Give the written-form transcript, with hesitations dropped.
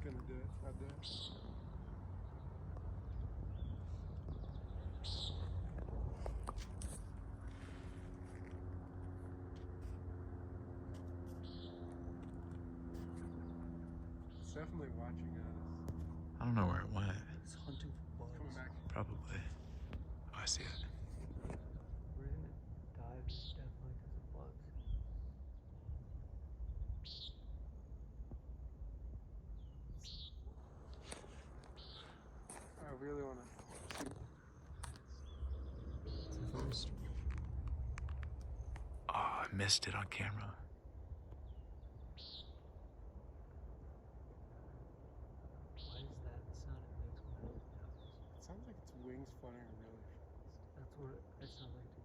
gonna do it. I'll do it. It's definitely watching us. I don't know where it went. It's hunting for bugs. Coming back. Probably. Oh, I see it. We're gonna dive definitely because of bugs. I really want to. It's a first. Oh, I missed it on camera. Why is that sound? It makes my nose. It sounds like its wings fluttering really fast. That's what it sounds like